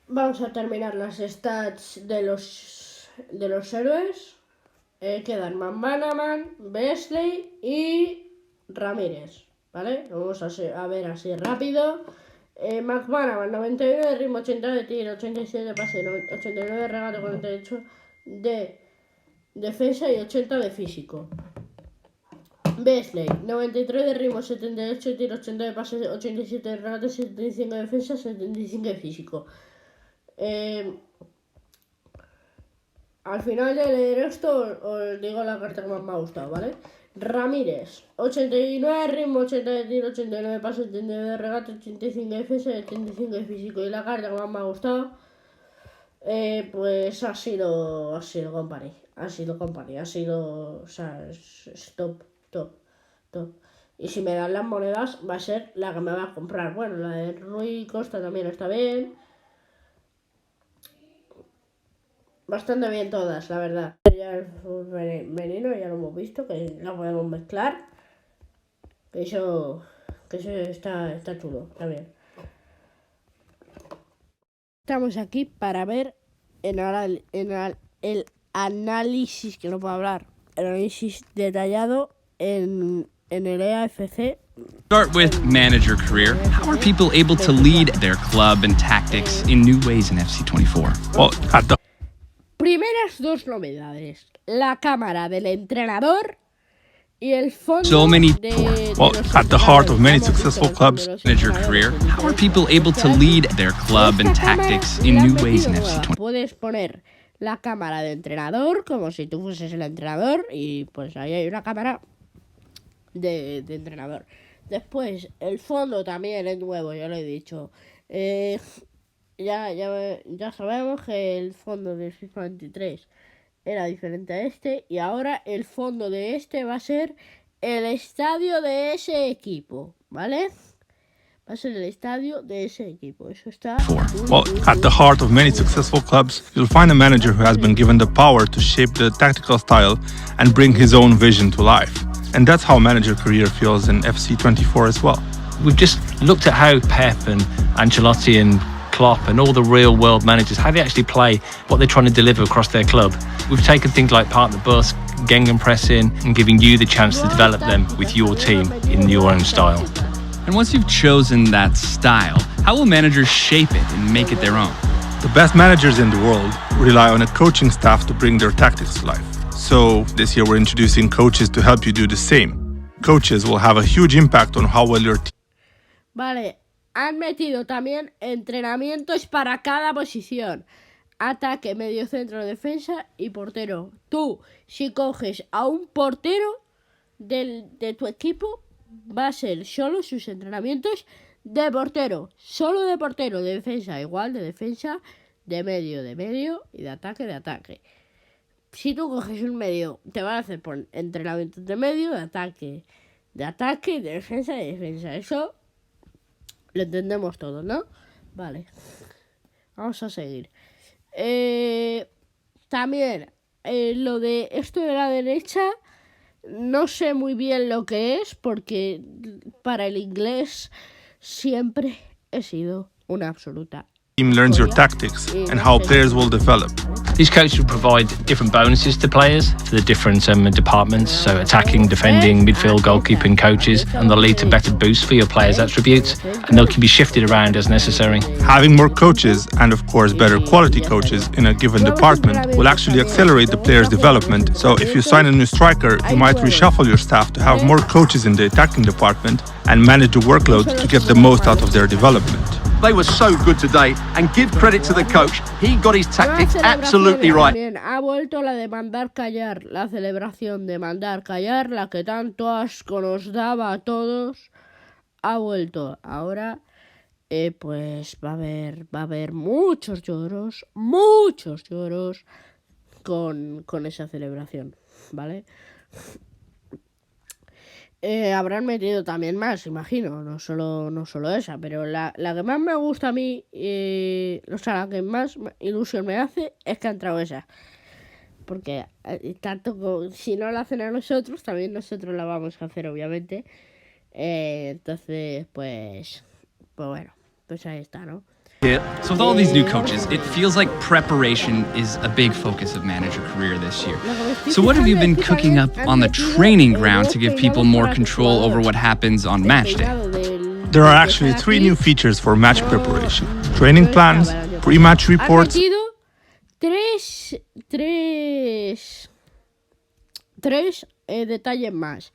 Vamos a terminar las stats de los héroes. Quedan Manmanaman, Beasley y Ramírez, ¿vale? Vamos a ver así rápido. McManaman, 91 de ritmo, 80 de tiro, 87 de pase, 89 de regate, 48 de defensa y 80 de físico. Beasley, 93 de ritmo, 78 de tiro, 80 de pase, 87 de regate, 75 de defensa, 75 de físico. Al final de leer esto os digo la carta que más me ha gustado, ¿vale? Ramírez, 89 de ritmo, 80 de tiro, 89 de pase, 89 de regate, 85 de defensa y 85 de físico. Y la carta que más me ha gustado, pues ha sido Company. O sea, es top. Y si me dan las monedas, va a ser la que me va a comprar. Bueno, la de Rui Costa también está bien. Bastante bien todas, la verdad. Ya el veneno ya lo hemos visto, que la podemos mezclar. Que eso está chulo, está bien. Estamos aquí para ver el análisis, que no puedo hablar, el análisis detallado en el EAFC. Start with manager career. How are people able to lead their club and tactics in new ways in FC24? Well, at the Primeras dos novedades: la cámara del entrenador y el fondo So many de well, los at the heart of many entrenadores. Hemos visto successful el fondo clubs, de los manager entrenadores. career. How are people able to lead their club and Esta cámara tactics le in han new ways in metido nueva. FC24? Puedes poner la cámara de entrenador como si tú fueses el entrenador y pues ahí hay una cámara de entrenador. Después, el fondo también es nuevo, ya lo he dicho. Ya sabemos que el fondo del FIFA 23 era diferente a este y ahora el fondo de este va a ser el estadio de ese equipo, ¿vale? Va a ser el estadio de ese equipo. Eso está... well, at the heart of many successful clubs, you'll find a manager who has been given the power to shape the tactical style and bring his own vision to life. And that's how manager career feels in FC24 as well. We've just looked at how Pep and Ancelotti and Klopp and all the real world managers, how they actually play, what they're trying to deliver across their club. We've taken things like park the bus, gegenpressing, and giving you the chance to develop them with your team in your own style. And once you've chosen that style, how will managers shape it and make it their own? The best managers in the world rely on a coaching staff to bring their tactics to life. So this year we're introducing coaches to help you do the same. Coaches will have a huge impact on how well your team. Vale, han metido también entrenamientos para cada posición. Ataque, medio centro, defensa y portero. Tú, si coges a un portero de tu equipo, va a ser solo sus entrenamientos de portero. Solo de portero, de defensa igual, de defensa, de medio y de ataque. Si tú coges un medio, te van a hacer por entrenamientos de medio, de ataque, de defensa. Eso lo entendemos todos, ¿no? Vale. Vamos a seguir. También, lo de esto de la derecha, no sé muy bien lo que es, porque para el inglés siempre he sido una absoluta. Team learns your tactics and how players will develop. These coaches will provide different bonuses to players for the different departments, so attacking, defending, midfield, goalkeeping coaches, and they'll lead to better boosts for your players' attributes, and they can be shifted around as necessary. Having more coaches and of course better quality coaches in a given department will actually accelerate the player's development. So if you sign a new striker, you might reshuffle your staff to have more coaches in the attacking department and manage the workload to get the most out of their development. They were so good today, and give credit to the coach. He got his tactics absolutely right. También ha vuelto la de mandar callar, la celebración de mandar callar, la que tanto asco nos daba a todos. Ha vuelto. Ahora, pues va a haber muchos lloros con esa celebración, ¿vale? Habrán metido también más, imagino, no solo esa, pero la que más me gusta a mí, o sea, la que más ilusión me hace es que ha entrado esa. Porque tanto si no la hacen a nosotros, también nosotros la vamos a hacer, obviamente. Entonces, pues bueno, pues ahí está, ¿no? here. So with all these new coaches, it feels like preparation is a big focus of manager career this year. So what have you been cooking up on the training ground to give people more control over what happens on match day? There are actually 3 new features for match preparation: training plans, pre-match reports, tres detalles más.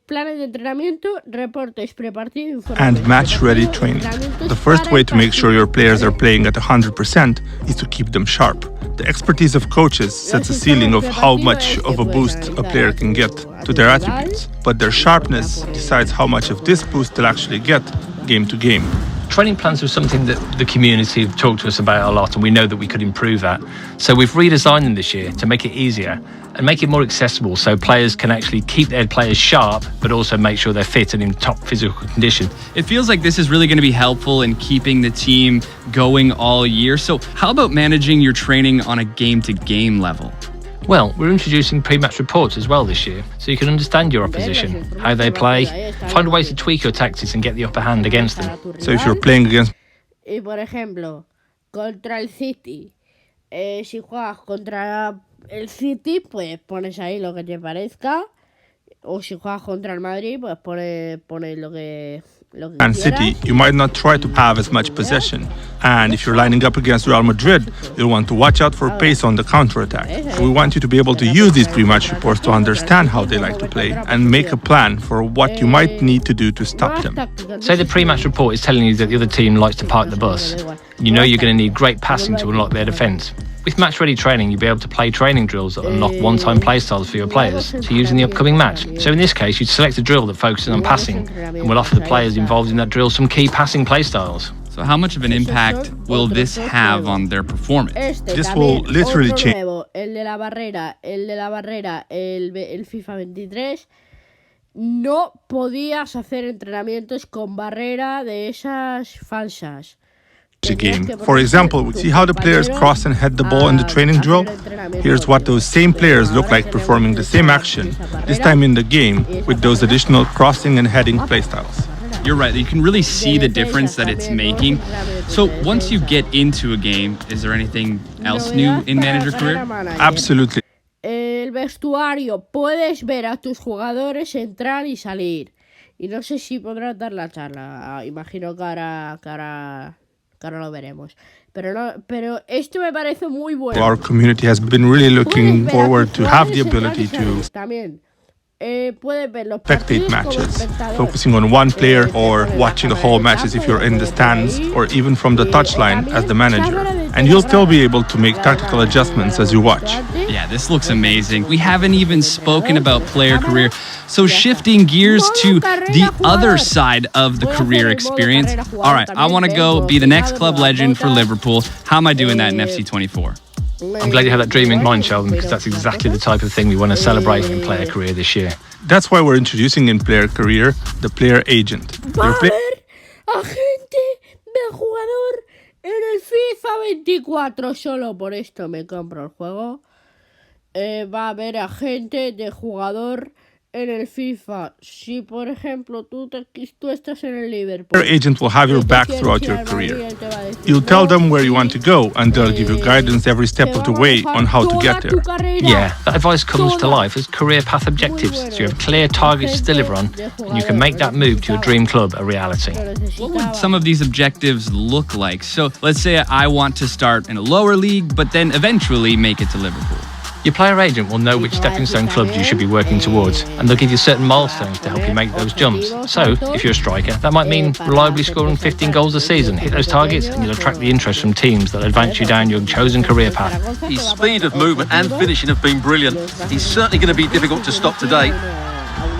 Planes de entrenamiento, reportes prepartido, información. and match-ready training. The first way to make sure your players are playing at 100% is to keep them sharp. The expertise of coaches sets a ceiling of how much of a boost a player can get to their attributes, but their sharpness decides how much of this boost they'll actually get game to game. Training plans were something that the community have talked to us about a lot, and we know that we could improve that. So we've redesigned them this year to make it easier and make it more accessible, so players can actually keep their players sharp, but also make sure they're fit and in top physical condition. It feels like this is really going to be helpful in keeping the team going all year. So how about managing your training on a game-to-game level? Well, we're introducing pre-match reports as well this year, so you can understand your opposition, how they play, find ways to tweak your tactics and get the upper hand against them. So if you're playing against Y por ejemplo, contra el City, si juegas contra el City, pues pones ahí lo que te parezca. O si juegas contra el Madrid, pues pones lo que Man City, you might not try to have as much possession. And if you're lining up against Real Madrid, you'll want to watch out for pace on the counter-attack. So we want you to be able to use these pre-match reports to understand how they like to play and make a plan for what you might need to do to stop them. Say the pre-match report is telling you that the other team likes to park the bus. You know you're going to need great passing to unlock their defence. With match-ready training, you'll be able to play training drills that unlock one-time playstyles for your players to use in the upcoming match. So in this case, you'd select a drill that focuses on passing and will offer the players involved in that drill some key passing playstyles. So how much of an impact will this have on their performance? This will literally change. El de la barrera, el FIFA 23. No podías hacer entrenamientos con barrera de esas falsas. Game. For example, see how the players cross and head the ball in the training drill? Here's what those same players look like performing the same action, this time in the game, with those additional crossing and heading playstyles. You're right, you can really see the difference that it's making. So once you get into a game, is there anything else new in manager career? Absolutely. El vestuario, puedes ver a tus jugadores entrar y salir. Y no sé si podrás dar la charla. Imagino que ahora lo veremos. Pero esto me parece muy bueno. Our community has been really looking forward to have the ability to también puedes ver los spectate matches, focusing on one player or watching the whole matches if you're in the stands or even from the touchline as the manager. And you'll still be able to make tactical adjustments as you watch. Yeah, this looks amazing. We haven't even spoken about player career. So shifting gears to the other side of the career experience. All right, I want to go be the next club legend for Liverpool. How am I doing that in FC24? I'm glad you have that dream in mind, Sheldon, because that's exactly the type of thing we want to celebrate in player career this year. That's why we're introducing in player career the player agent. Va a haber agente de jugador en el FIFA 24. Solo por esto me compro el juego. Va a haber agente de jugador en el FIFA. Si por ejemplo tú estás en el Liverpool, Player agent will have your back throughout your career. You'll tell them where you want to go and they'll give you guidance every step of the way on how to get there. Yeah, that advice comes to life as career path objectives, so you have clear targets to deliver on and you can make that move to your dream club a reality. What would some of these objectives look like? So let's say I want to start in a lower league, but then eventually make it to Liverpool. Your player agent will know which stepping stone clubs you should be working towards, and they'll give you certain milestones to help you make those jumps. So, if you're a striker, that might mean reliably scoring 15 goals a season. Hit those targets and you'll attract the interest from teams that advance you down your chosen career path. His speed of movement and finishing have been brilliant. He's certainly going to be difficult to stop today.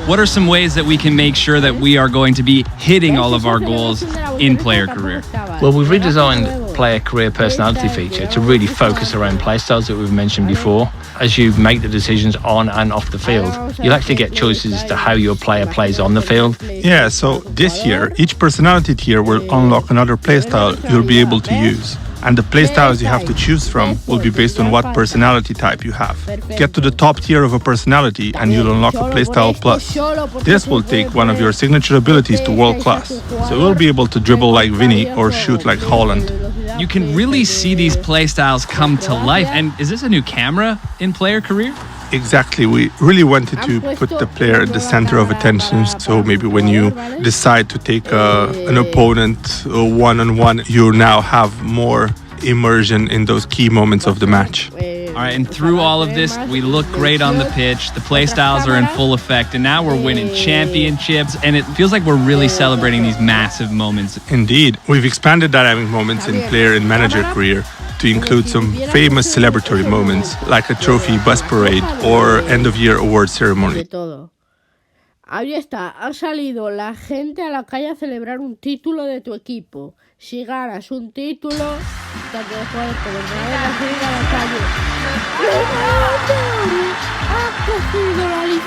What are some ways that we can make sure that we are going to be hitting all of our goals in player career? Well, we've redesigned player career personality feature to really focus around playstyles that we've mentioned before. As you make the decisions on and off the field, you'll actually get choices as to how your player plays on the field. Yeah, so this year, each personality tier will unlock another playstyle you'll be able to use. and the playstyles you have to choose from will be based on what personality type you have. Get to the top tier of a personality and you'll unlock a playstyle plus. This will take one of your signature abilities to world class, so you'll be able to dribble like Vinny or shoot like Haaland. You can really see these playstyles come to life. And is this a new camera in player career? Exactly, we really wanted to put the player at the center of attention, so maybe when you decide to take an opponent one-on-one, you now have more immersion in those key moments of the match. All right, and through all of this, we look great on the pitch, the playstyles are in full effect, and now we're winning championships, and it feels like we're really celebrating these massive moments. Indeed, we've expanded dynamic moments in player and manager career to include some famous celebratory moments like a trophy bus parade or end-of-year award ceremony. Ahí está, ha salido la gente a la calle a celebrar un título de tu equipo. Si ganas un título, tanto de jugador como entrenador, vas a ir a la calle.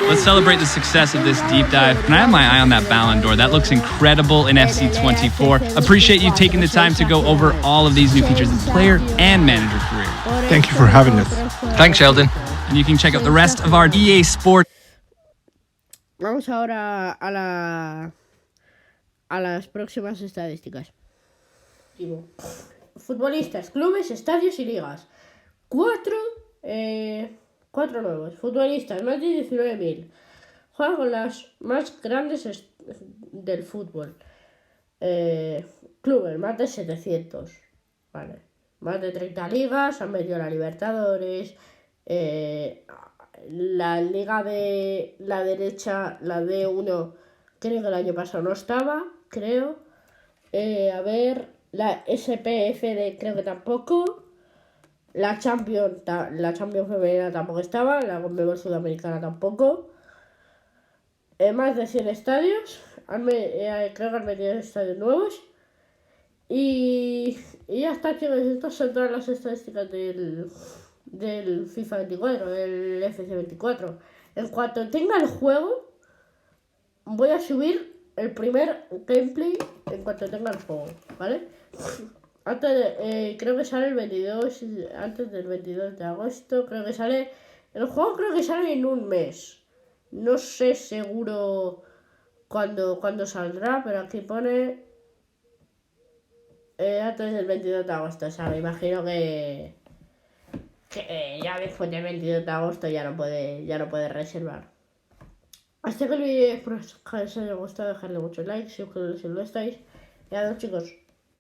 Let's celebrate the success of this deep dive. And I have my eye on that Ballon d'Or. That looks incredible in FC24. Appreciate you taking the time to go over all of these new features in player and manager career. Thank you for having us. Thanks, Sheldon. And you can check out the rest of our EA Sport. Vamos ahora a las próximas estadísticas. Futbolistas, clubes, estadios y ligas. 4 nuevos. Futbolistas, más de 19.000. Juegan con las más grandes del fútbol. Clubes, más de 700. Vale. Más de 30 ligas. Han metido la Libertadores. La liga de la derecha, la D1, creo que el año pasado no estaba, creo. A ver, la SPFD creo que tampoco. La Champions femenina tampoco estaba. La Conmebol Sudamericana tampoco. Más de 100 estadios. Creo que han metido estadios nuevos. Y ya está, chicos. Estas son todas las estadísticas del FIFA 24, del FC 24. En cuanto tenga el juego, voy a subir el primer gameplay en cuanto tenga el juego, ¿vale? Creo que sale el 22, antes del 22 de agosto, creo que sale... El juego creo que sale en un mes. No sé seguro cuándo saldrá, pero aquí pone... antes del 22 de agosto, o sea, me imagino que ya después del 22 de agosto ya no puede reservar. Hasta que el vídeo, espero que os haya gustado, dejarle muchos likes, suscribiros si no lo estáis. Y adiós, chicos.